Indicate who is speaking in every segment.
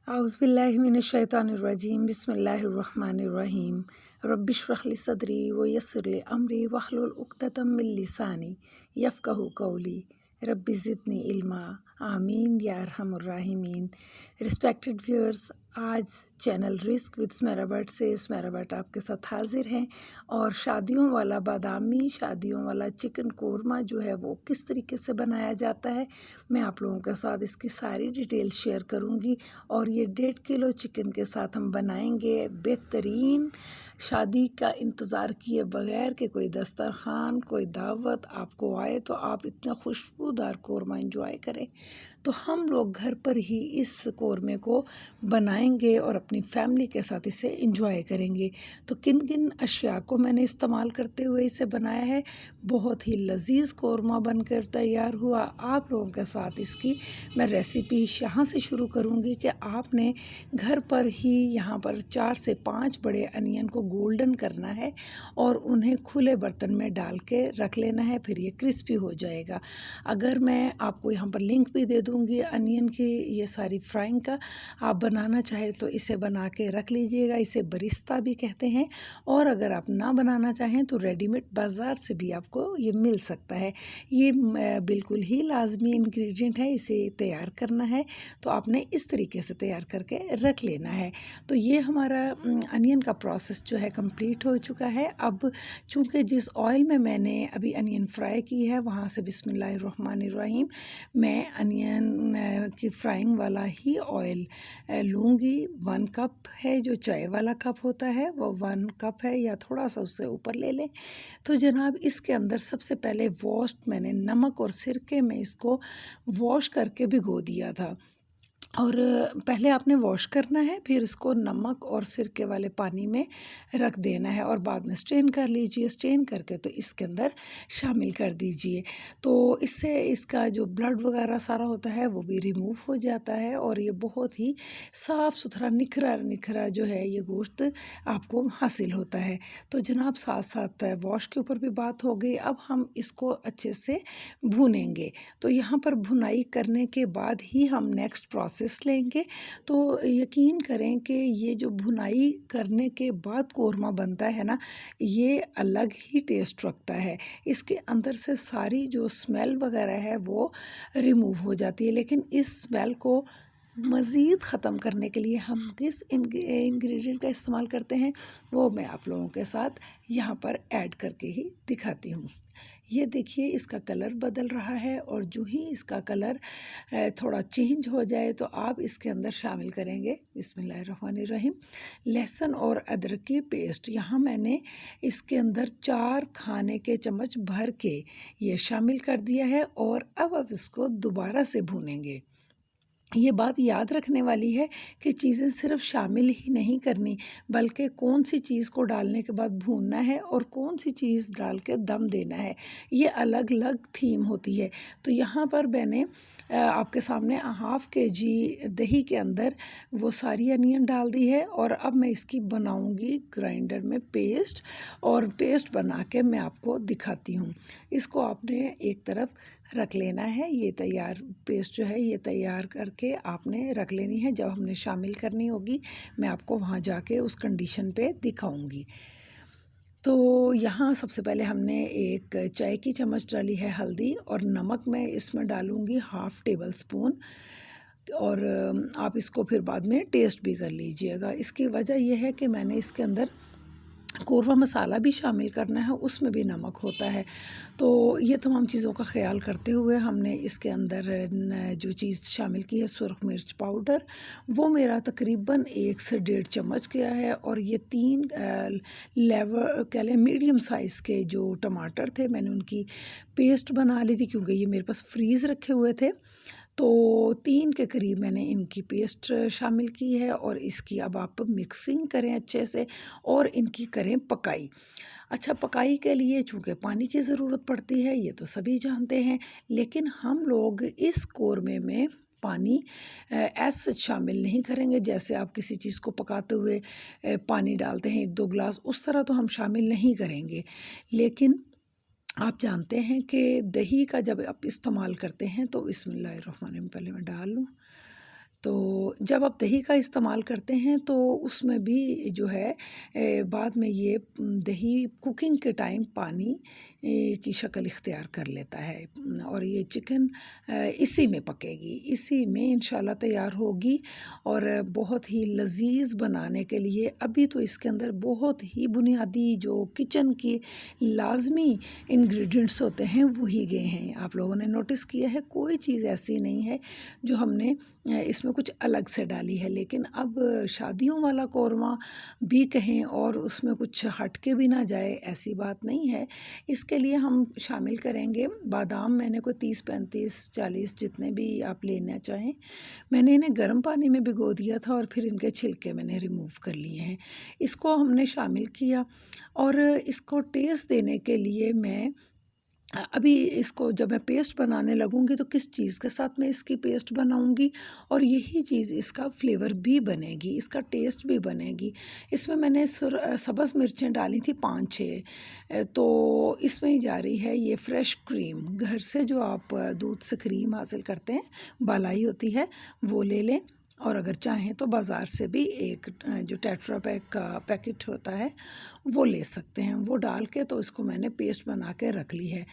Speaker 1: औज़ुबिल्लाहिमिनश्शैतानिर्रजीम बिस्मिल्लाहिर्रहमानिर्रहीम रब्बिश्रह ली सदरी व यस्सिर ली अमरी वहलुल उक़दतम मिन लिसानी यफ़क़हू क़ौली रब्बि ज़िदनी इल्मा आमीन या अरहमुर राहिमीन। रिस्पेक्टेड व्यूअर्स, आज channel risk with Smera Bhatt से स्मेरा भट्ट आपके साथ हाजिर हैं और शादियों वाला बादामी, शादियों वाला चिकन कोरमा जो है वो किस तरीके से बनाया जाता है, मैं आप लोगों के साथ इसकी सारी डिटेल शेयर करूंगी। और ये 1.5 किलो चिकन के साथ हम बनाएंगे बेहतरीन, शादी का इंतज़ार किए बगैर कि कोई दस्तरखान, कोई दावत आपको आए तो आप इतना खुशबूदार कोरमा एंजॉय करें। तो हम लोग घर पर ही इस कोरमे को बनाएंगे और अपनी फैमिली के साथ इसे एंजॉय करेंगे। तो किन किन अशिया को मैंने इस्तेमाल करते हुए इसे बनाया है, बहुत ही लजीज कोरमा बनकर तैयार हुआ। आप लोगों के साथ इसकी मैं रेसिपी यहाँ से शुरू करूँगी कि आपने घर पर ही यहाँ पर 4 से 5 बड़े अनियन को गोल्डन करना है और उन्हें खुले बर्तन में डाल के रख लेना है, फिर ये क्रिस्पी हो जाएगा। अगर मैं आपको यहाँ पर लिंक भी दे दूँगी अनियन की, ये सारी फ्राइंग का, आप बनाना चाहें तो इसे बना के रख लीजिएगा। इसे बरिस्ता भी कहते हैं और अगर आप ना बनाना चाहें तो रेडीमेड बाज़ार से भी आपको ये मिल सकता है। ये बिल्कुल ही लाजमी इंग्रेडिएंट है, इसे तैयार करना है तो आपने इस तरीके से तैयार करके रख लेना है। तो ये हमारा अनियन का प्रोसेस जो है कंप्लीट हो चुका है। अब चूँकि जिस ऑयल में मैंने अभी अनियन फ्राई की है वहाँ से बिस्मिल्लाहिर्रहमानिर्रहीम मैं अनियन की फ्राइंग वाला ही ऑयल लूँगी। 1 कप है, जो चाय वाला कप होता है वो 1 कप है या थोड़ा सा उससे ऊपर ले लें। तो जनाब इसके अंदर सबसे पहले मैंने नमक और सिरके में इसको वॉश करके भिगो दिया था। और पहले आपने वॉश करना है, फिर इसको नमक और सिरके वाले पानी में रख देना है और बाद में स्ट्रेन कर लीजिए। स्ट्रेन करके तो इसके अंदर शामिल कर दीजिए, तो इससे इसका जो ब्लड वगैरह सारा होता है वो भी रिमूव हो जाता है और ये बहुत ही साफ़ सुथरा निखरा निखरा जो है ये गोश्त आपको हासिल होता है। तो जनाब साथ साथ वॉश के ऊपर भी बात हो गई। अब हम इसको अच्छे से भूनेंगे। तो यहाँ पर भुनाई करने के बाद ही हम नेक्स्ट प्रोसेस लेंगे। तो यकीन करें कि ये जो भुनाई करने के बाद कोरमा बनता है ना, ये अलग ही टेस्ट रखता है। इसके अंदर से सारी जो स्मेल वगैरह है वो रिमूव हो जाती है। लेकिन इस स्मेल को मज़ीद ख़त्म करने के लिए हम किस इंग्रेडिएंट का इस्तेमाल करते हैं वो मैं आप लोगों के साथ यहाँ पर ऐड करके ही दिखाती हूँ। ये देखिए इसका कलर बदल रहा है और जो ही इसका कलर थोड़ा चेंज हो जाए तो आप इसके अंदर शामिल करेंगे बिस्मिल्लाहिर्रहमानिर्रहीम लहसुन और अदरक की पेस्ट। यहाँ मैंने इसके अंदर 4 खाने के चम्मच भर के ये शामिल कर दिया है और अब इसको दोबारा से भूनेंगे। ये बात याद रखने वाली है कि चीज़ें सिर्फ शामिल ही नहीं करनी, बल्कि कौन सी चीज़ को डालने के बाद भूनना है और कौन सी चीज़ डाल के दम देना है, ये अलग अलग थीम होती है। तो यहाँ पर मैंने आपके सामने हाफ़ kg दही के अंदर वो सारी अनियन डाल दी है और अब मैं इसकी बनाऊंगी ग्राइंडर में पेस्ट, और पेस्ट बना के मैं आपको दिखाती हूँ। इसको आपने एक तरफ रख लेना है। ये तैयार पेस्ट जो है ये तैयार करके आपने रख लेनी है। जब हमने शामिल करनी होगी मैं आपको वहाँ जाके उस कंडीशन पे दिखाऊंगी। तो यहाँ सबसे पहले हमने एक चाय की चम्मच डाली है हल्दी और नमक मैं इसमें डालूँगी 1/2 टेबल स्पून, और आप इसको फिर बाद में टेस्ट भी कर लीजिएगा। इसकी वजह यह है कि मैंने इसके अंदर कोरमा मसाला भी शामिल करना है, उसमें भी नमक होता है। तो ये तमाम चीज़ों का ख्याल करते हुए हमने इसके अंदर जो चीज़ शामिल की है सुरख मिर्च पाउडर, वो मेरा तकरीबन 1 से 1.5 चम्मच गया है। और ये 3 लेवर कह लें मीडियम साइज़ के जो टमाटर थे मैंने उनकी पेस्ट बना ली थी, क्योंकि ये मेरे पास फ्रीज़ रखे हुए थे। तो 3 के करीब मैंने इनकी पेस्ट शामिल की है और इसकी अब आप मिक्सिंग करें अच्छे से और इनकी करें पकाई। अच्छा, पकाई के लिए चूँकि पानी की ज़रूरत पड़ती है ये तो सभी जानते हैं, लेकिन हम लोग इस कोरमे में पानी ऐसे शामिल नहीं करेंगे। जैसे आप किसी चीज़ को पकाते हुए पानी डालते हैं 1-2 गिलास, उस तरह तो हम शामिल नहीं करेंगे। लेकिन आप जानते हैं कि दही का जब आप इस्तेमाल करते हैं तो बिस्मिल्लाहिर्रहमानिर्रहीम पहले मैं डाल लूँ। तो जब आप दही का इस्तेमाल करते हैं तो उसमें भी जो है बाद में ये दही कुकिंग के टाइम पानी की शक्ल इख्तियार कर लेता है और ये चिकन इसी में पकेगी, इसी में इंशाल्लाह तैयार होगी। और बहुत ही लज़ीज़ बनाने के लिए अभी तो इसके अंदर बहुत ही बुनियादी जो किचन की लाज़मी इंग्रेडिएंट्स होते हैं वही गए हैं। आप लोगों ने नोटिस किया है कोई चीज़ ऐसी नहीं है जो हमने इसमें कुछ अलग से डाली है। लेकिन अब शादियों वाला कौरमा भी कहें और उसमें कुछ हट के भी ना जाए, ऐसी बात नहीं है। इसके लिए हम शामिल करेंगे बादाम। मैंने कोई 30-35-40 जितने भी आप लेना चाहें, मैंने इन्हें गर्म पानी में भिगो दिया था और फिर इनके छिलके मैंने रिमूव कर लिए हैं। इसको हमने शामिल किया और इसको टेस्ट देने के लिए मैं अभी इसको जब मैं पेस्ट बनाने लगूंगी तो किस चीज़ के साथ मैं इसकी पेस्ट बनाऊंगी और यही चीज़ इसका फ्लेवर भी बनेगी, इसका टेस्ट भी बनेगी। इसमें मैंने सब्ज़ मिर्चें डाली थी 5-6। तो इसमें ही जा रही है ये फ्रेश क्रीम। घर से जो आप दूध से क्रीम हासिल करते हैं, बालाई होती है, वो ले लें। और अगर चाहें तो बाज़ार से भी एक जो टेट्रा पैक का पैकेट होता है वो ले सकते हैं। वो डाल के तो इसको मैंने पेस्ट बना के रख ली है।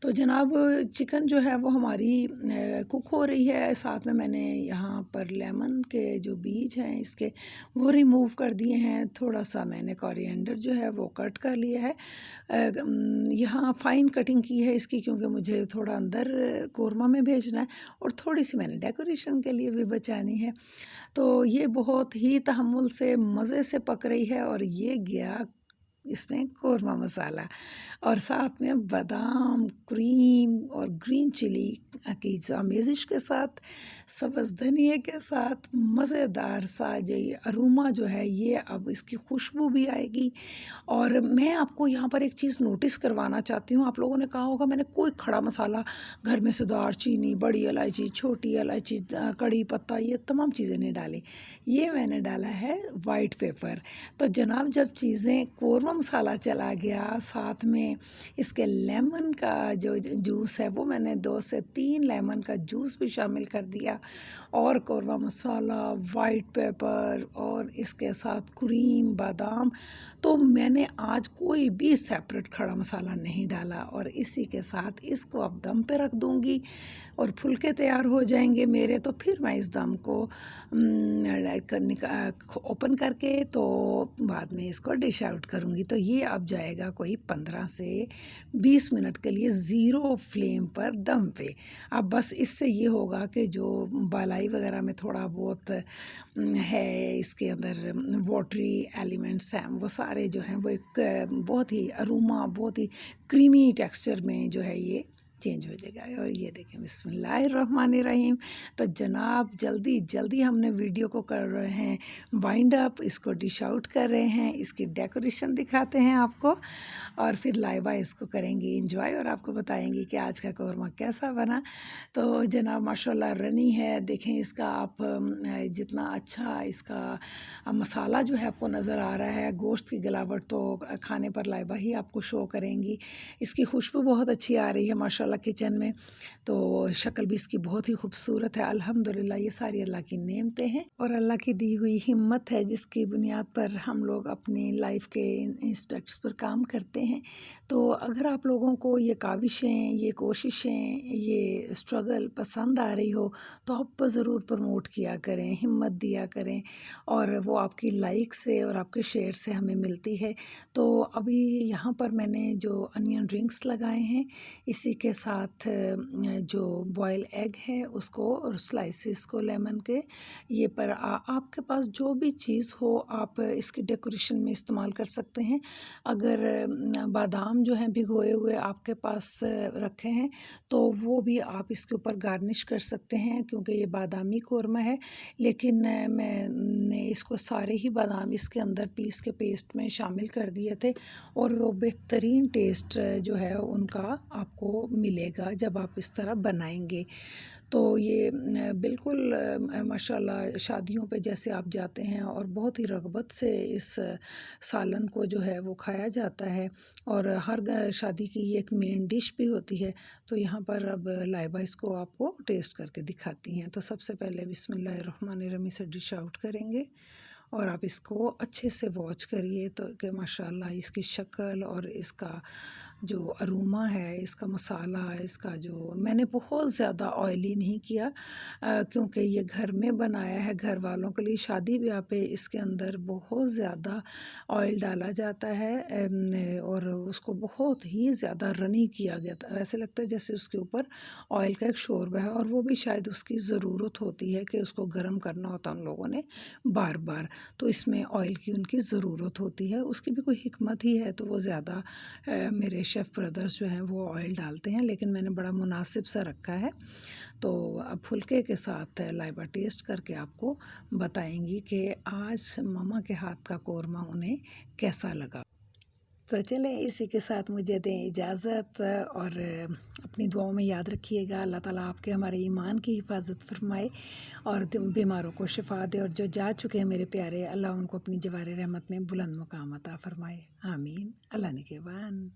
Speaker 1: तो जनाब चिकन जो है वो हमारी कुक हो रही है। साथ में मैंने यहाँ पर लेमन के जो बीज हैं इसके वो रिमूव कर दिए हैं। थोड़ा सा मैंने कोरिएंडर जो है वो कट कर लिया है। यहाँ फ़ाइन कटिंग की है इसकी क्योंकि मुझे थोड़ा अंदर कोरमा में भेजना है और थोड़ी सी मैंने डेकोरेशन के लिए भी बचानी है। तो ये बहुत ही तहम्मुल से मज़े से पक रही है और ये गया इसमें कोरमा मसाला और साथ में बादाम, क्रीम और ग्रीन चिली की आमेज़िश के साथ, सब्ज़ धनिए के साथ मज़ेदार सा ये अरोमा जो है ये अब इसकी खुशबू भी आएगी। और मैं आपको यहाँ पर एक चीज़ नोटिस करवाना चाहती हूँ। आप लोगों ने कहा होगा मैंने कोई खड़ा मसाला घर में से दालचीनी, बड़ी इलायची, छोटी इलायची, कड़ी पत्ता, ये तमाम चीज़ें नहीं डाली। ये मैंने डाला है वाइट पेपर। तो जनाब जब चीज़ें कोरमा मसाला चला गया, साथ में इसके लेमन का जो जूस है वो मैंने 2 से 3 लेमन का जूस भी शामिल कर दिया और कोरमा मसाला, वाइट पेपर और इसके साथ क्रीम, बादाम। तो मैंने आज कोई भी सेपरेट खड़ा मसाला नहीं डाला और इसी के साथ इसको अब दम पे रख दूँगी और फुलके तैयार हो जाएंगे मेरे। तो फिर मैं इस दम को ओपन करके तो बाद में इसको डिश आउट करूँगी। तो ये अब जाएगा कोई 15 से 20 मिनट के लिए ज़ीरो फ्लेम पर दम पे। अब बस इससे ये होगा कि जो बालाई वगैरह में थोड़ा बहुत है इसके अंदर वाटरी एलिमेंट्स हैं वो सारे जो हैं वो एक बहुत ही अरोमा, बहुत ही क्रीमी टेक्सचर में जो है ये चेंज हो जाएगा। और ये देखें बिस्मिल्लाहिर्रहमानिर्रहीम। तो जनाब जल्दी जल्दी हमने वीडियो को कर रहे हैं वाइंड अप, इसको डिश आउट कर रहे हैं, इसकी डेकोरेशन दिखाते हैं आपको और फिर लाइवा इसको करेंगे एंजॉय और आपको बताएंगे कि आज का कौरमा कैसा बना। तो जनाब माशाल्लाह रनी है, देखें इसका आप जितना अच्छा इसका मसाला जो है आपको नज़र आ रहा है, गोश्त की गिलावट तो खाने पर लाइवा ही आपको शो करेंगी। इसकी खुशबू बहुत अच्छी आ रही है माशाल्लाह किचन में। तो शक्ल भी इसकी बहुत ही खूबसूरत है। अल्हम्दुलिल्लाह ये सारी अल्लाह की नेमतें हैं और अल्लाह की दी हुई हिम्मत है जिसकी बुनियाद पर हम लोग अपनी लाइफ के एस्पेक्ट्स पर काम करते हैं। तो अगर आप लोगों को ये काविशें, ये कोशिशें, ये स्ट्रगल पसंद आ रही हो तो आप ज़रूर प्रमोट किया करें, हिम्मत दिया करें और वो आपकी लाइक से और आपके शेयर से हमें मिलती है। तो अभी यहाँ पर मैंने जो अनियन रिंग्स लगाए हैं इसी के साथ जो बॉयल एग है उसको और स्लाइसेस को लेमन के ये पर आपके पास जो भी चीज़ हो आप इसकी डेकोरेशन में इस्तेमाल कर सकते हैं। अगर बादाम जो हैं भिगोए हुए आपके पास रखे हैं तो वो भी आप इसके ऊपर गार्निश कर सकते हैं क्योंकि ये बादामी कौरमा है। लेकिन मैंने इसको सारे ही बादाम इसके अंदर पीस के पेस्ट में शामिल कर दिए थे और वो बेहतरीन टेस्ट जो है उनका आपको मिलेगा जब आप इस तरह बनाएंगे। तो ये बिल्कुल माशाल्लाह शादियों पे जैसे आप जाते हैं और बहुत ही रग़बत से इस सालन को जो है वो खाया जाता है, और हर शादी की ये एक मेन डिश भी होती है। तो यहाँ पर अब लाइबा इसको आपको टेस्ट करके दिखाती हैं। तो सबसे पहले बिस्मिल्लाहिर्रहमानिर्रहीम से डिश आउट करेंगे, और आप इसको अच्छे से वॉच करिए तो कि माशाल्लाह इसकी शक्ल और इसका जो अरोमा है, इसका मसाला, इसका जो मैंने बहुत ज़्यादा ऑयली नहीं किया, क्योंकि ये घर में बनाया है घर वालों के लिए। शादी ब्याह पे इसके अंदर बहुत ज़्यादा ऑयल डाला जाता है, और उसको बहुत ही ज़्यादा रनी किया गया था। ऐसे लगता है जैसे उसके ऊपर ऑयल का एक शोरबा है, और वो भी शायद उसकी ज़रूरत होती है कि उसको गर्म करना होता उन लोगों ने बार बार। तो इसमें ऑयल की उनकी ज़रूरत होती है, उसकी भी कोई हिकमत ही है। तो वो ज़्यादा मेरे शेफ़ ब्रदर्स जो हैं वो ऑयल डालते हैं, लेकिन मैंने बड़ा मुनासिब सा रखा है। तो अब फुल्के के साथ लाइबा टेस्ट करके आपको बताएंगी कि आज मम्मा के हाथ का कोरमा उन्हें कैसा लगा। तो चलें इसी के साथ मुझे दें इजाज़त, और अपनी दुआओं में याद रखिएगा। अल्लाह ताला आपके हमारे ईमान की हिफाजत फरमाए, और बीमारों को शिफा दे, और जो जा चुके हैं मेरे प्यारे, अल्लाह उनको अपनी जवार रहमत में बुलंद मुकाम अता फरमाए। आमीन। अल्लाह निगहबान।